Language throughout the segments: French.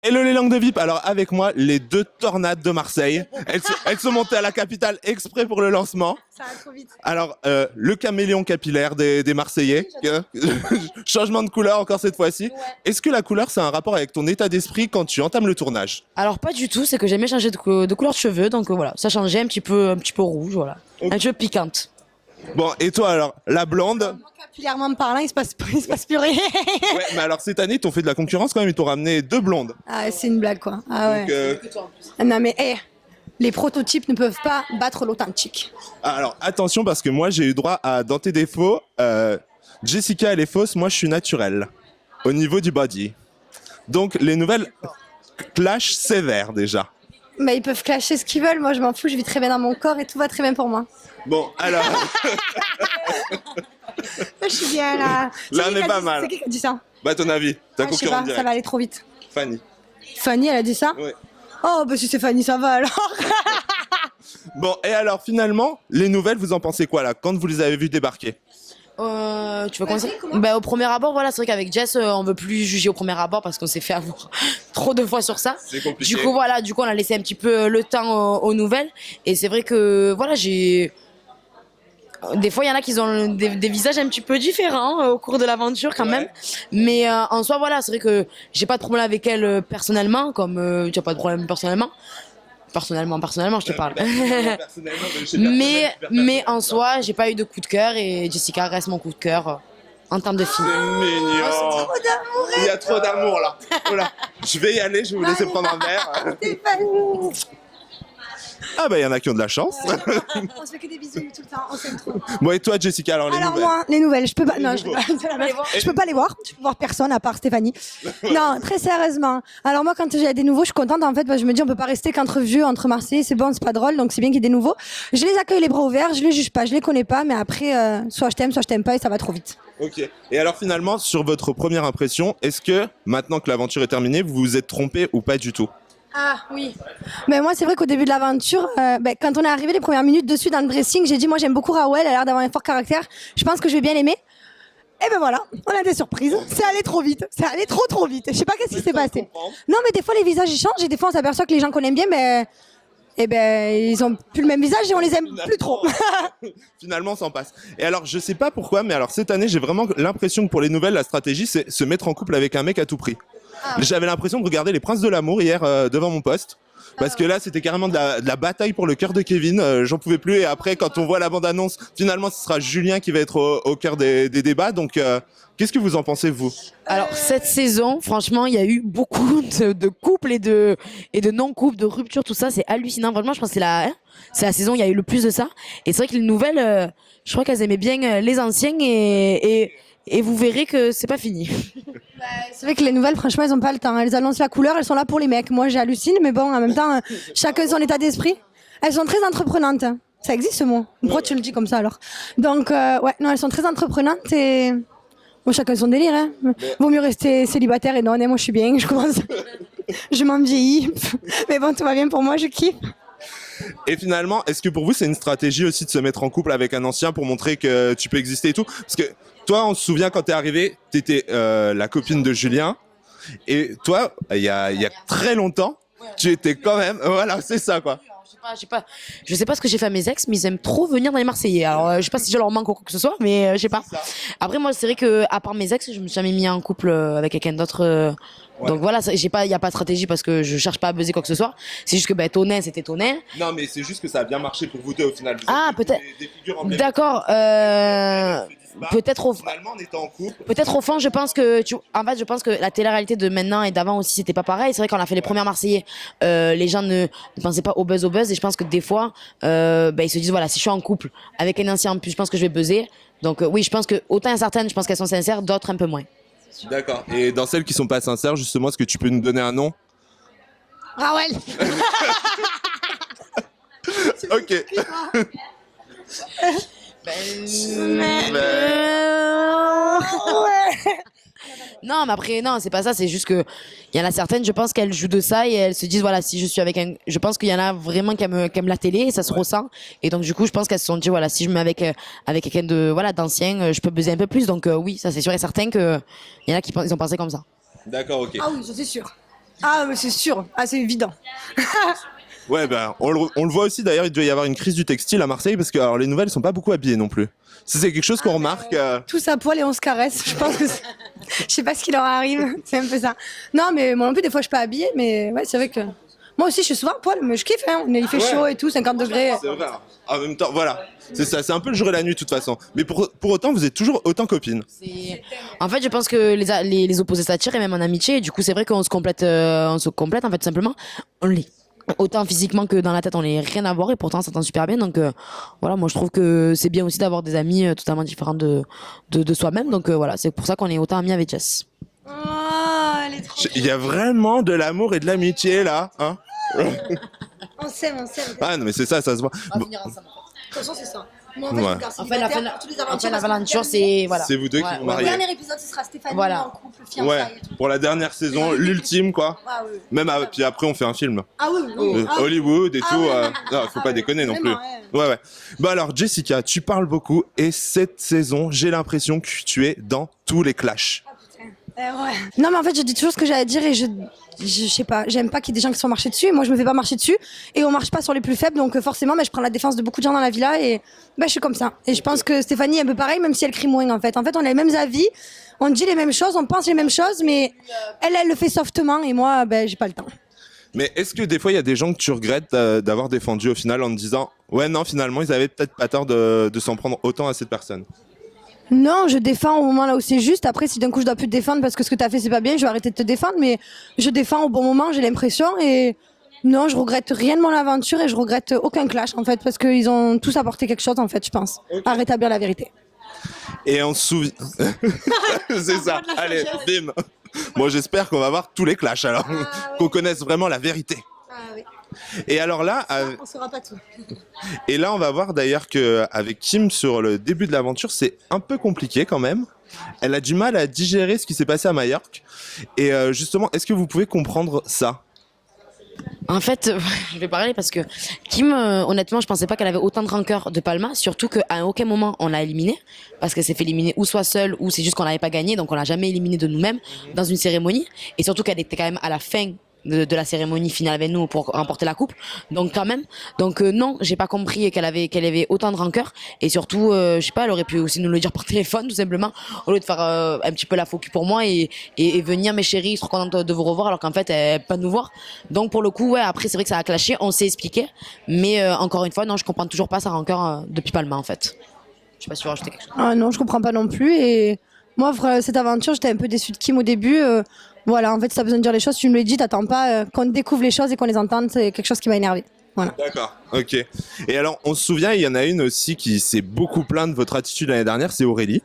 Hello les langues de VIP, alors avec moi les deux tornades de Marseille. Elles sont montées à la capitale exprès pour le lancement. Ça va trop vite. Alors le caméléon capillaire des Marseillais, changement de couleur encore cette fois-ci. Ouais. Est-ce que la couleur c'est un rapport avec ton état d'esprit quand tu entames le tournage? Alors pas du tout, c'est que j'aimais changer de couleur de cheveux, donc voilà, ça changeait un petit peu rouge, voilà, un petit peu piquante. Bon, et toi alors, la blonde? Capillairement parlant, il se passe plus rien. Ouais, mais alors cette année ils t'ont fait de la concurrence quand même, ils t'ont ramené deux blondes. Ah, c'est une blague quoi. Ah ouais. Donc, Non mais les prototypes ne peuvent pas battre l'authentique. alors attention parce que moi j'ai eu droit à dans tes défauts, Jessica elle est fausse, moi je suis naturel au niveau du body. Donc les nouvelles clash sévères déjà. Mais ils peuvent clasher ce qu'ils veulent, moi je m'en fous, je vis très bien dans mon corps et tout va très bien pour moi. Bon alors, Je suis bien là. Là, C'est on qui est qui a pas dit- mal. C'est qui qui a dit ça? bah ton avis, ta Je sais concurrente pas, ça directe. va aller trop vite. Fanny. Fanny, elle a dit ça? Ouais. Oh bah si c'est Fanny, ça va alors. Bon et alors finalement, les nouvelles vous en pensez quoi là quand vous les avez vues débarquer? Tu veux commencer? Vas-y, comment? Au premier abord, voilà, c'est vrai qu'avec Jess, on veut plus juger au premier abord parce qu'on s'est fait avoir trop de fois sur ça. C'est compliqué. Du coup, on a laissé un petit peu le temps aux nouvelles. Et c'est vrai que, voilà, des fois, il y en a qui ont des visages un petit peu différents au cours de l'aventure quand même. Mais en soi, voilà, c'est vrai que j'ai pas de problème avec elle personnellement, comme tu as pas de problème personnellement. Personnellement, je te parle. Mais en soi, j'ai pas eu de coup de cœur et Jessica reste mon coup de cœur en termes de C'est film. mignon. Trop d'amour. Il y a trop d'amour là. Voilà. Je vais y aller, je vais vous laisser prendre un verre. Stéphanie. Ah bah il y en a qui ont de la chance. On se fait que des bisous tout le temps, on s'aime trop. Bon et toi Jessica alors les Alors nouvelles? moi, les nouvelles, je peux pas. Les Non, nouveaux. je peux pas les voir. Je peux voir personne à part Stéphanie. Non, très sérieusement. Alors moi, quand j'ai des nouveaux, je suis contente. En fait, je me dis, on peut pas rester qu'entre vieux, entre Marseillais. C'est bon, c'est pas drôle. Donc c'est bien qu'il y ait des nouveaux. Je les accueille les bras ouverts. Je les juge pas, je les connais pas. Mais après, soit je t'aime pas, et ça va trop vite. Ok. Et alors finalement, sur votre première impression, est-ce que maintenant que l'aventure est terminée, vous vous êtes trompé ou pas du tout? Ah oui. Mais moi, c'est vrai qu'au début de l'aventure, quand on est arrivé les premières minutes dessus dans le dressing, j'ai dit, moi j'aime beaucoup Raoul. Elle a l'air d'avoir un fort caractère. Je pense que je vais bien l'aimer. Et ben voilà, on a des surprises. C'est allé trop vite. C'est allé trop vite. Je sais pas qu'est-ce qui s'est passé. Non, mais des fois les visages ils changent et des fois on s'aperçoit que les gens qu'on aime bien, ils ont plus le même visage et on les aime plus trop. Finalement, ça en passe. Et alors, je sais pas pourquoi, mais alors cette année, j'ai vraiment l'impression que pour les nouvelles, la stratégie, c'est se mettre en couple avec un mec à tout prix. J'avais l'impression de regarder Les Princes de l'amour hier devant mon poste. Parce que là, c'était carrément de la bataille pour le cœur de Kevin. J'en pouvais plus. Et après, quand on voit la bande-annonce, finalement, ce sera Julien qui va être au cœur des débats. Donc, qu'est-ce que vous en pensez, vous? Alors cette saison, franchement, il y a eu beaucoup de couples et de non-couples, de ruptures, tout ça, c'est hallucinant. Franchement, je pense que c'est la saison où il y a eu le plus de ça. Et c'est vrai que les nouvelles, je crois qu'elles aimaient bien les anciens et vous verrez que c'est pas fini. C'est vrai que les nouvelles, franchement, elles ont pas le temps. Elles annoncent la couleur, elles sont là pour les mecs. Moi, j'hallucine, mais bon, en même temps, chacun son état d'esprit. Elles sont très entreprenantes. Ça existe ce mot. Pourquoi tu le dis comme ça alors? Donc, ouais, non, elles sont très entreprenantes et. Bon, chacun son délire, hein. Vaut mieux rester célibataire et non, moi je suis bien, je commence. Je m'en vieillis. Mais bon, tout va bien pour moi, je kiffe. Et finalement, est-ce que pour vous, c'est une stratégie aussi de se mettre en couple avec un ancien pour montrer que tu peux exister et tout? Parce que toi, on se souvient quand t'es arrivé, t'étais la copine de Julien. Et toi, il y a très longtemps, tu étais quand même... Voilà, c'est ça, quoi. Je sais pas ce que j'ai fait à mes ex, mais ils aiment trop venir dans les Marseillais. Alors, je sais pas si je leur manque ou quoi que ce soit, mais je sais pas. Après, moi, c'est vrai que à part mes ex, je me suis jamais mis en couple avec quelqu'un d'autre. Donc voilà, il y a pas de stratégie parce que je cherche pas à buzzer quoi que ce soit. C'est juste que Tonnerre, c'était Tonnerre. Non, mais c'est juste que ça a bien marché pour vous deux au final. Vous Ah, êtes peut-être. des figures emblématiques. D'accord. Peut-être Finalement, on était en couple. Peut-être au fond, je pense que la télé-réalité de maintenant et d'avant aussi, c'était pas pareil. C'est vrai qu'on a fait les premières Marseillais, les gens ne pensaient pas au buzz, et je pense que des fois, ils se disent voilà, si je suis en couple avec un ancien en plus, je pense que je vais buzzer. Donc oui, je pense que autant certaines, je pense qu'elles sont sincères, d'autres un peu moins. D'accord. Et dans celles qui sont pas sincères, justement, est-ce que tu peux nous donner un nom? Raoul. Ok. Non, mais après, non, c'est pas ça. C'est juste que il y en a certaines, je pense qu'elles jouent de ça et elles se disent voilà, si je suis avec un, je pense qu'il y en a vraiment qui aiment la télé et ça se ressent. Et donc du coup, je pense qu'elles se sont dit voilà, si je me mets avec quelqu'un de voilà d'ancien, je peux buzzer un peu plus. Donc oui, ça c'est sûr et certain que il y en a ils ont pensé comme ça. D'accord, ok. Ah oui, ça c'est sûr. Ah, mais c'est sûr. Ah, c'est évident. Ouais, ben, on le voit aussi d'ailleurs, il doit y avoir une crise du textile à Marseille parce que alors, les nouvelles sont pas beaucoup habillées non plus. Ça, c'est quelque chose qu'on remarque. Tous à poil et on se caresse. Je pense que je sais pas ce qui leur arrive. C'est un peu ça. Non, mais moi non plus, des fois, je suis pas habillée. Mais ouais, c'est vrai que moi aussi, je suis souvent à poil, mais je kiffe. Hein. Il fait chaud et tout, 50 degrés. C'est vrai. En même temps, voilà. C'est ça, c'est un peu le jour et la nuit de toute façon. Mais pour autant, vous êtes toujours autant copines. En fait, je pense que les opposés s'attirent et même en amitié. Et du coup, c'est vrai qu'on se complète, en fait, tout simplement. On l'est. Autant physiquement que dans la tête, on n'est rien à voir et pourtant, ça s'entend super bien. Donc, voilà, moi, je trouve que c'est bien aussi d'avoir des amis totalement différents de soi-même. Donc, voilà, c'est pour ça qu'on est autant amis avec Jess. Oh, elle est trop. Il y a vraiment de l'amour et de l'amitié là, hein. On s'aime, on s'aime. Ah non, mais c'est ça, ça se voit. On va Bon, finir ensemble. De toute façon, c'est ça. Moi, Ouais. En fait, l'aventure, c'est voilà. c'est vous deux qui vous Le mariez. dernier épisode, ce sera Stéphanie Voilà. en couple, fiançailles Ouais, et tout. pour la dernière saison, l'ultime quoi. Ah oui. Même puis après, on fait un film. Ah oui, oui. Ah oui. Hollywood et Ah tout. oui. Non, faut pas déconner non plus. Vraiment, ouais. Ouais, ouais. Bah alors, Jessica, tu parles beaucoup et cette saison, j'ai l'impression que tu es dans tous les clashs. Ouais. Non, mais en fait, je dis toujours ce que j'ai à dire et je sais pas, j'aime pas qu'il y ait des gens qui se font marcher dessus. Moi, je me fais pas marcher dessus et on marche pas sur les plus faibles, donc forcément, je prends la défense de beaucoup de gens dans la villa et je suis comme ça. Et je pense que Stéphanie est un peu pareil, même si elle crie moins en fait. En fait, on a les mêmes avis, on dit les mêmes choses, on pense les mêmes choses, mais elle le fait softement et moi, j'ai pas le temps. Mais est-ce que des fois, il y a des gens que tu regrettes d'avoir défendu au final en te disant ouais, non, finalement, ils avaient peut-être pas tort de s'en prendre autant à cette personne? Non, je défends au moment là où c'est juste. Après, si d'un coup je dois plus te défendre parce que ce que t'as fait c'est pas bien, je vais arrêter de te défendre. Mais je défends au bon moment, j'ai l'impression. Et non, je regrette rien de mon aventure et je regrette aucun clash en fait parce qu'ils ont tous apporté quelque chose en fait, je pense, à rétablir la vérité. Et on se souvient. C'est ça. Allez, bim. Bon, j'espère qu'on va voir tous les clashs alors, qu'on connaisse vraiment la vérité. Ah oui. Et alors là, On saura pas tout. et là, on va voir d'ailleurs que avec Kim sur le début de l'aventure, c'est un peu compliqué quand même. Elle a du mal à digérer ce qui s'est passé à Majorque. Et justement, est-ce que vous pouvez comprendre ça? En fait, je vais parler parce que Kim, honnêtement, je pensais pas qu'elle avait autant de rancœur de Palma, surtout qu'à aucun moment on l'a éliminée, parce qu'elle s'est fait éliminer ou soit seule, ou c'est juste qu'on l'avait pas gagnée, donc on l'a jamais éliminée de nous-mêmes dans une cérémonie, et surtout qu'elle était quand même à la fin de la cérémonie finale avec nous pour remporter la coupe, donc quand même, donc non, j'ai pas compris qu'elle avait autant de rancœur, et surtout, je sais pas, elle aurait pu aussi nous le dire par téléphone, tout simplement, au lieu de faire un petit peu la focus pour moi et venir, mes chéris, je suis trop contente de vous revoir, alors qu'en fait, elle pas nous voir. Donc pour le coup, ouais, après c'est vrai que ça a clashé, on s'est expliqué, mais encore une fois, non, je comprends toujours pas sa rancœur depuis Palma en fait. Je sais pas si tu veux rajouter quelque chose. Ah non, je comprends pas non plus. Et moi, cette aventure, j'étais un peu déçue de Kim au début. Voilà, en fait, si t'as besoin de dire les choses, tu me le dis, t'attends pas qu'on découvre les choses et qu'on les entende, c'est quelque chose qui m'a énervé. Voilà. D'accord, ok. Et alors, on se souvient, il y en a une aussi qui s'est beaucoup plainte de votre attitude l'année dernière, c'est Aurélie.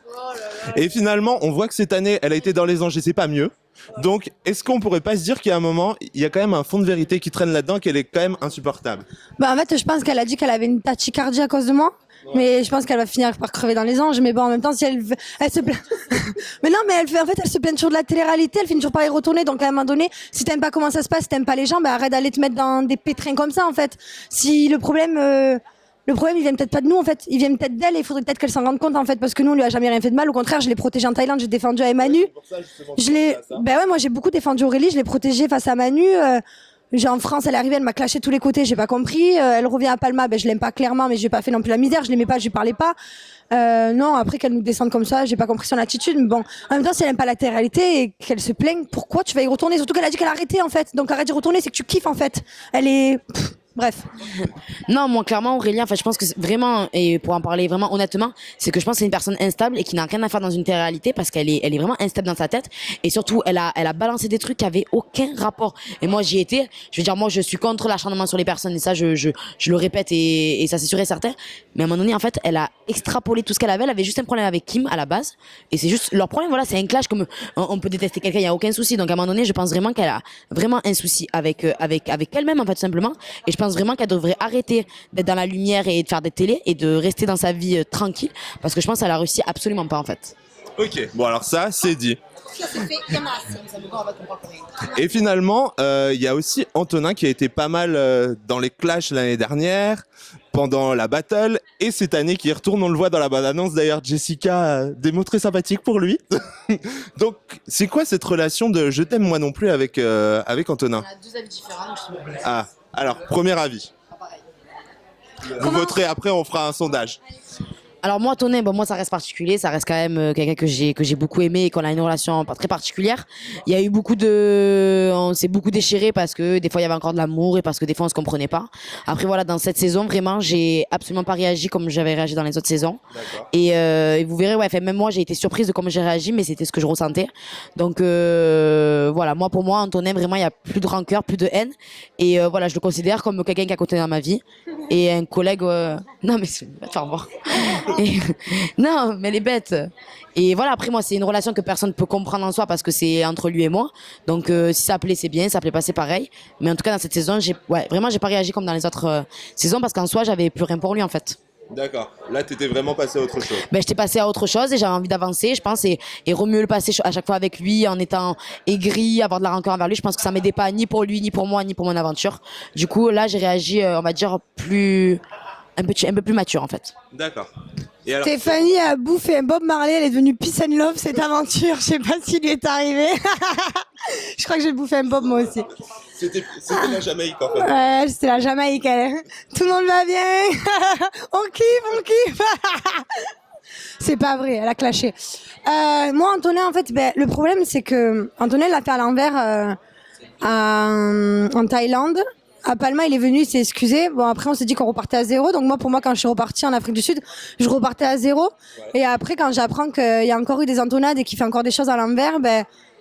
Et finalement, on voit que cette année, elle a été dans les anges et c'est pas mieux. Donc, est-ce qu'on pourrait pas se dire qu'il y a un moment, il y a quand même un fond de vérité qui traîne là-dedans, qu'elle est quand même insupportable? En fait, je pense qu'elle a dit qu'elle avait une tachycardie à cause de moi. Mais je pense qu'elle va finir par crever dans les anges. Mais bon, en même temps, si elle se plaint. Mais non, mais elle se plaint toujours de la télé-réalité. Elle finit toujours par y retourner. Donc, à un moment donné, si t'aimes pas comment ça se passe, si t'aimes pas les gens, arrête d'aller te mettre dans des pétrins comme ça, en fait. Si le problème, il vient peut-être pas de nous, en fait. Il vient peut-être d'elle et il faudrait peut-être qu'elle s'en rende compte, en fait. Parce que nous, on lui a jamais rien fait de mal. Au contraire, je l'ai protégée en Thaïlande. J'ai défendu à Manu. Moi, j'ai beaucoup défendu Aurélie. Je l'ai protégée face à Manu. En France, elle est arrivée, elle m'a clashé de tous les côtés, j'ai pas compris. Elle revient à Palma, je l'aime pas clairement, mais j'ai pas fait non plus la misère, je l'aimais pas, je lui parlais pas. Non, après qu'elle nous descende comme ça, j'ai pas compris son attitude. Mais bon, en même temps, si elle aime pas la télé-réalité et qu'elle se plaigne, pourquoi tu vas y retourner? Surtout qu'elle a dit qu'elle a arrêté en fait. Donc arrête d'y retourner, c'est que tu kiffes en fait. Elle est. Bref. Non, moi, clairement, Aurélie, en fait, je pense que vraiment, et pour en parler vraiment honnêtement, c'est que je pense que c'est une personne instable et qui n'a rien à faire dans une télé-réalité parce qu'elle est vraiment instable dans sa tête. Et surtout, elle a balancé des trucs qui avaient aucun rapport. Et moi, j'y étais. Je veux dire, moi, je suis contre l'acharnement sur les personnes et ça, je le répète et ça, c'est sûr et certain. Mais à un moment donné, en fait, elle a extrapolé tout ce qu'elle avait. Elle avait juste un problème avec Kim à la base. Et c'est juste, leur problème, voilà, c'est un clash comme on peut détester quelqu'un, il n'y a aucun souci. Donc, à un moment donné, je pense vraiment qu'elle a vraiment un souci avec elle-même, en fait, tout simplement. Et je pense vraiment qu'elle devrait arrêter d'être dans la lumière et de faire des télés et de rester dans sa vie tranquille parce que je pense qu'elle a réussi absolument pas en fait. Ok, bon alors ça, c'est dit. Ça c'est fait, il y en a assez. Et finalement, il y a aussi Antonin qui a été pas mal dans les clashs l'année dernière. pendant la battle et cette année qui y retourne, on le voit dans la bande-annonce d'ailleurs, Jessica a des mots très sympathiques pour lui. Donc c'est quoi cette relation de je t'aime moi non plus avec Antonin? On a deux avis différents, donc je te Ah, alors premier avis. Vous voterez après, on fera un sondage. Alors moi, Antonin, bon, moi ça reste particulier, ça reste quand même quelqu'un que j'ai beaucoup aimé et qu'on a une relation pas très particulière. Il y a eu on s'est beaucoup déchiré parce que des fois il y avait encore de l'amour et parce que des fois on se comprenait pas. Après voilà, dans cette saison vraiment, j'ai absolument pas réagi comme j'avais réagi dans les autres saisons. Et vous verrez, ouais, enfin, même moi j'ai été surprise de comment j'ai réagi, mais c'était ce que je ressentais. Donc voilà, pour moi, Antonin vraiment il y a plus de rancœur, plus de haine. Et voilà, je le considère comme quelqu'un qui a compté dans ma vie et un collègue. Non mais va te faire voir. Non, mais elle est bête. Et voilà, après moi, c'est une relation que personne ne peut comprendre en soi parce que c'est entre lui et moi. Donc si ça plaît, c'est bien, ça plaît pas, c'est pareil. Mais en tout cas, dans cette saison, j'ai pas réagi comme dans les autres saisons parce qu'en soi, j'avais plus rien pour lui en fait. D'accord. Là, t'étais vraiment passé à autre chose. J'étais passé à autre chose et j'avais envie d'avancer, je pense, et mieux le passer à chaque fois avec lui en étant aigri, avoir de la rancœur envers lui. Je pense que ça m'aidait pas ni pour lui, ni pour moi, ni pour mon aventure. Du coup, là, j'ai réagi, on va dire, un peu plus mature en fait. D'accord. Et alors, Stéphanie a bouffé un Bob Marley, elle est devenue peace and love cette aventure. Je sais pas s'il lui est arrivé. Je crois que j'ai bouffé un Bob moi aussi. c'était la Jamaïque en fait. Ouais, c'était la Jamaïque. Tout le monde va bien. On kiffe. C'est pas vrai, elle a clashé. Moi, Antonin, en fait, le problème, c'est que Antonin l'a fait à l'envers en Thaïlande. À Palma, il est venu, il s'est excusé. Bon, après, on s'est dit qu'on repartait à zéro. Donc pour moi, quand je suis repartie en Afrique du Sud, je repartais à zéro. Ouais. Et après, quand j'apprends qu'il y a encore eu des entonades et qu'il fait encore des choses à l'envers,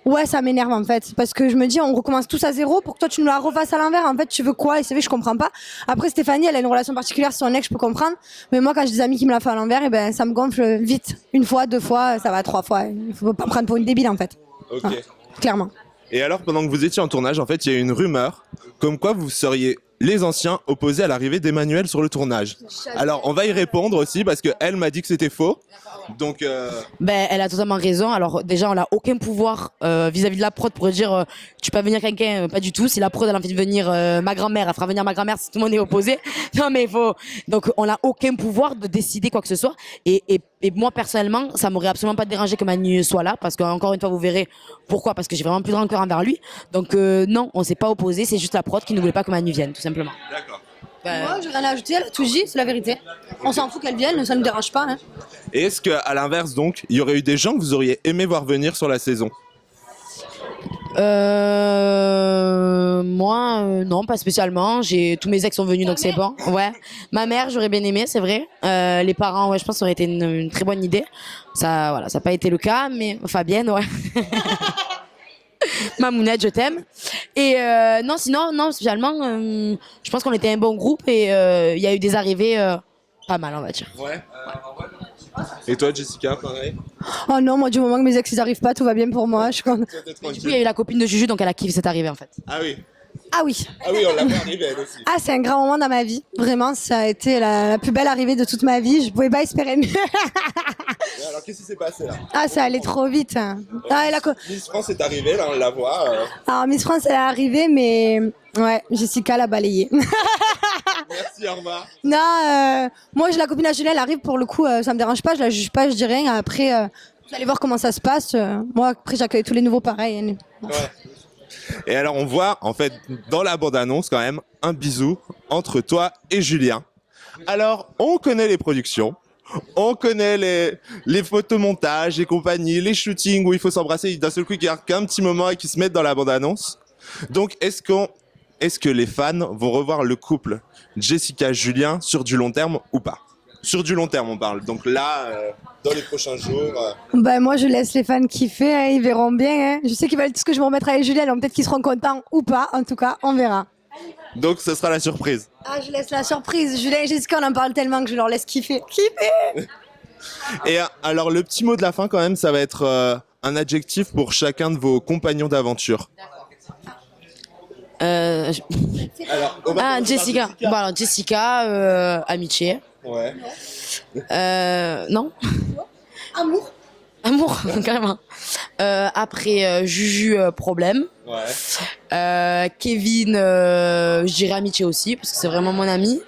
ouais, ça m'énerve en fait. Parce que je me dis, on recommence tous à zéro pour que toi, tu nous la refasses à l'envers. En fait, tu veux quoi? Et c'est vrai, je comprends pas. Après, Stéphanie, elle a une relation particulière sur son ex, je peux comprendre. Mais moi, quand j'ai des amis qui me la font à l'envers, ça me gonfle vite. Une fois, deux fois, ça va, trois fois. Il faut pas me prendre pour une débile en fait. Ok. Ouais, clairement. Et alors, pendant que vous étiez en tournage, en fait, il y a eu une rumeur comme quoi vous seriez les anciens opposés à l'arrivée d'Emmanuel sur le tournage. Alors, on va y répondre aussi parce qu'elle m'a dit que c'était faux. Donc, elle a totalement raison. Alors déjà, on n'a aucun pouvoir vis-à-vis de la prod pour dire tu peux venir quelqu'un, pas du tout. Si la prod elle a envie de venir ma grand-mère, elle fera venir ma grand-mère si tout le monde est opposé. Non mais il faut. Donc on n'a aucun pouvoir de décider quoi que ce soit. Et moi personnellement, ça m'aurait absolument pas dérangé que Manu soit là parce qu'encore une fois vous verrez pourquoi, parce que j'ai vraiment plus de rancœur envers lui. Donc non, on s'est pas opposé. C'est juste la prod qui ne voulait pas que Manu vienne, tout simplement. d'accord. Moi, j'ai rien à ajouter, elle a tout dit, c'est la vérité. On s'en fout qu'elle vienne, ça ne nous dérange pas. Hein. Et est-ce qu'à l'inverse, donc, il y aurait eu des gens que vous auriez aimé voir venir sur la saison? Moi, non, pas spécialement. Tous mes ex sont venus, donc c'est bon. Ouais. Ma mère, j'aurais bien aimé, c'est vrai. Les parents, ouais, je pense que ça aurait été une très bonne idée. Ça, voilà, ça n'a pas été le cas, mais Fabienne, ouais. Mamounette, je t'aime. Et non, sinon, non, spécialement, je pense qu'on était un bon groupe et il y a eu des arrivées pas mal, on va dire. Ouais. Et toi, Jessica, pareil? Oh non, moi, du moment que mes ex ils arrivent pas, tout va bien pour moi. Je suis contente. Du coup, il y a eu la copine de Juju, donc elle a kiffé cette arrivée en fait. Ah oui. Ah oui. Ah oui, on l'a fait arriver elle aussi. Ah, c'est un grand moment dans ma vie. Vraiment, ça a été la plus belle arrivée de toute ma vie. Je pouvais pas espérer mieux. Et alors, qu'est-ce qui s'est passé là? Ah, ça allait trop vite. Ah, Miss France est arrivée, là, on la voit. Alors, Miss France, elle est arrivée, mais ouais, Jessica l'a balayée. Merci, au revoir. Non, moi, j'ai la copine à Julien, elle arrive pour le coup, ça me dérange pas, je la juge pas, je dis rien. Après, vous allez voir comment ça se passe. Moi, après, j'accueille tous les nouveaux pareil. Ouais. Et alors, on voit, en fait, dans la bande-annonce, quand même, un bisou entre toi et Julien. Alors, on connaît les productions, on connaît les photomontages et compagnie, les shootings où il faut s'embrasser d'un seul coup, qu'il y a qu'un petit moment et qu'ils se mettent dans la bande-annonce. Donc, est-ce que les fans vont revoir le couple Jessica-Julien sur du long terme ou pas? Sur du long terme, on parle. Donc là, dans les prochains jours... Moi, je laisse les fans kiffer, hein, ils verront bien. Hein. Je sais qu'ils veulent tout ce que je me remettrai avec Julien, donc peut-être qu'ils seront contents ou pas. En tout cas, on verra. Donc, ce sera la surprise. Ah, je laisse la surprise. Julien et Jessica, on en parle tellement que je leur laisse kiffer. Kiffer. Et alors, le petit mot de la fin, quand même, ça va être un adjectif pour chacun de vos compagnons d'aventure. Jessica. Bon, alors, Jessica, amitié. Ouais. Non. Amour, carrément. Après, Juju, problème. Ouais. Kevin, je dirais amitié aussi, parce que c'est vraiment mon ami.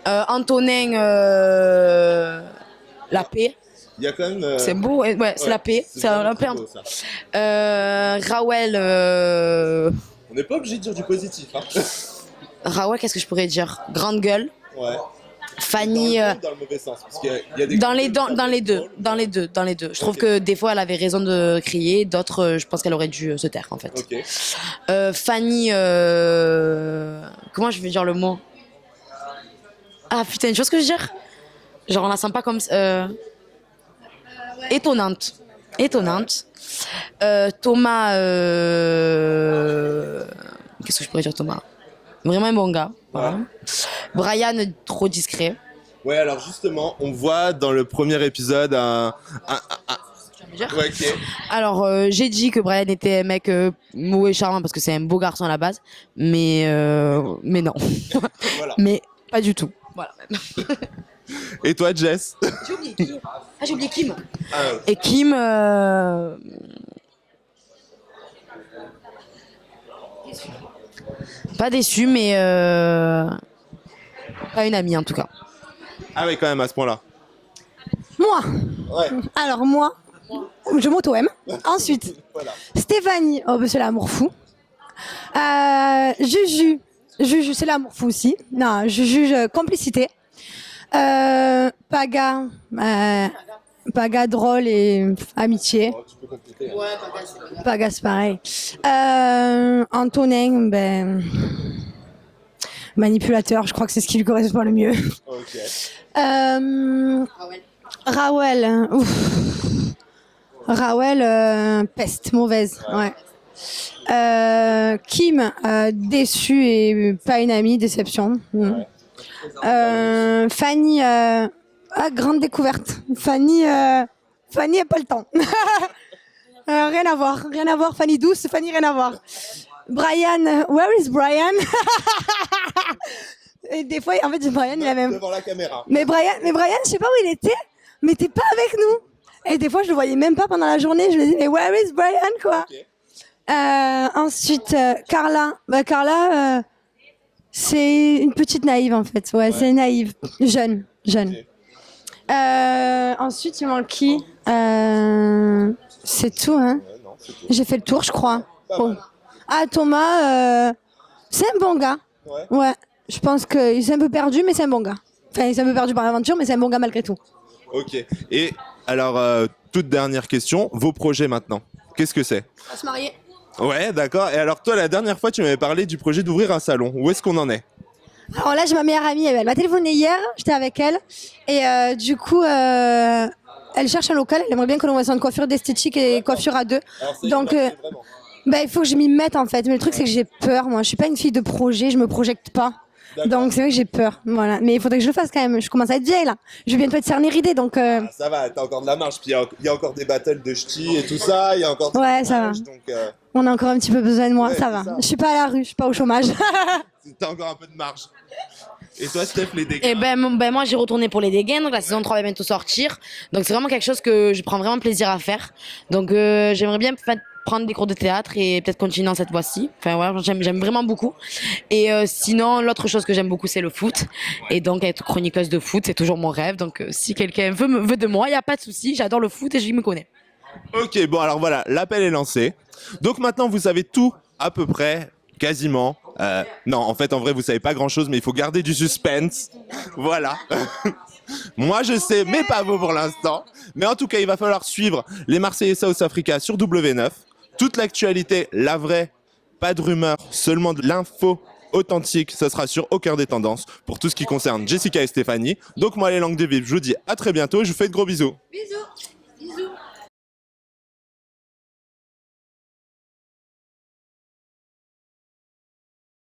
Antonin, la paix. Il y a quand même. C'est beau, ouais, c'est la paix. C'est vraiment la paix. très beau, ça. Raoul, On n'est pas obligé de dire du positif. Hein. Raoul, qu'est-ce que je pourrais dire? Grande gueule. Ouais. Fanny, Dans le mauvais sens. Parce qu'il y a des dans les deux. Je trouve que des fois elle avait raison de crier, d'autres je pense qu'elle aurait dû se taire en fait. Ok. Fanny, comment je vais dire le mot? Ah putain, une chose que je veux dire? Genre on la sent pas comme étonnante. Thomas, qu'est-ce que je pourrais dire Thomas? Vraiment un bon gars. Voilà. Brian, trop discret. Ouais, alors justement, on voit dans le premier épisode un... Ouais, ok. Alors, j'ai dit que Brian était un mec mou et charmant parce que c'est un beau garçon à la base, mais non. Voilà. Mais pas du tout. Voilà. Et toi, Jess? J'ai oublié qui? Ah, j'ai oublié Kim. Ah, Et Kim, pas déçu, mais pas une amie en tout cas. ah oui, quand même, à ce point-là. Moi. Ouais. Alors moi, je m'auto-aime. Ensuite, Voilà. Stéphanie, oh, bah, c'est l'amour fou. Juju, c'est l'amour fou aussi. Non, Juju, complicité. Paga, Paga drôle et amitié. Oh, tu peux compléter. Hein. Ouais, Paga c'est pareil. Antonin, ben manipulateur, je crois que c'est ce qui lui correspond le mieux. Ok. Raoul, Raoul, peste, mauvaise, ouais. Kim, déçu et pas une amie, déception. Ouais. Fanny, grande découverte. Fanny a pas le temps. Rien à voir. Fanny douce, Fanny rien à voir. Brian, where is Brian? Et des fois, en fait, Brian, il a même. Devant la caméra. Mais Brian, je sais pas où il était, mais t'es pas avec nous. Et des fois, je le voyais même pas pendant la journée. Je me disais, mais where is Brian, quoi? Ok. Ensuite, Carla. Bah, Carla, c'est une petite naïve, en fait. Ouais, c'est naïve. Jeune. Ok. Ensuite, il manque qui? C'est tout, hein. Ouais, non, c'est tout. J'ai fait le tour, je crois. Pas Oh. mal. Ah, Thomas, c'est un bon gars. Ouais. Ouais, je pense qu'il s'est un peu perdu, mais c'est un bon gars. Enfin, il s'est un peu perdu par l'aventure, mais c'est un bon gars malgré tout. Ok. Et alors, toute dernière question, vos projets maintenant. Qu'est-ce que c'est? On va se marier. Ouais, d'accord. Et alors, toi, la dernière fois, tu m'avais parlé du projet d'ouvrir un salon. Où est-ce qu'on en est? Alors là, j'ai ma meilleure amie, elle m'a téléphoné hier, j'étais avec elle. Et du coup, elle cherche un local, elle aimerait bien que l'on fasse une coiffure d'esthétique et coiffure à deux. Alors, c'est Donc, vraiment. bah, il faut que je m'y mette en fait. Mais le truc, c'est que j'ai peur, moi. Je suis pas une fille de projet, je me projette pas. D'accord. Donc, c'est vrai que j'ai peur. Voilà. Mais il faudrait que je le fasse quand même. Je commence à être vieille là. Je vais bientôt être cerner ridée, donc. Ah, ça va, t'as encore de la marge. Puis il y a encore des battles de ch'tis et tout ça. Il y a encore. Ouais, ça va. Donc, On a encore un petit peu besoin de moi, Ouais, ça c'est va. ça. Je suis pas à la rue, je suis pas au chômage. t'as encore un peu de marge. Et toi, Steph, les dégâts? Et ben moi j'ai retourné pour les dégains, donc la saison 3 va bientôt sortir. Donc c'est vraiment quelque chose que je prends vraiment plaisir à faire. Donc j'aimerais bien prendre des cours de théâtre et peut-être continuer dans cette voie-ci. Enfin voilà, j'aime vraiment beaucoup. Et sinon l'autre chose que j'aime beaucoup c'est le foot. Et donc être chroniqueuse de foot, c'est toujours mon rêve. Donc si quelqu'un veut de moi, il y a pas de souci, j'adore le foot et je me connais. Ok, bon, alors voilà, l'appel est lancé. Donc maintenant, vous savez tout, à peu près, quasiment. Non, en fait, en vrai, vous savez pas grand-chose, mais il faut garder du suspense. Voilà. Moi, je sais, mais pas vous pour l'instant. Mais en tout cas, il va falloir suivre les Marseillais South Africa sur W9. Toute l'actualité, la vraie, pas de rumeurs, seulement de l'info authentique, ça sera sur Au Cœur des Tendances pour tout ce qui concerne Jessica et Stéphanie. Donc moi, les langues de vive, je vous dis à très bientôt et je vous fais de gros bisous. Bisous.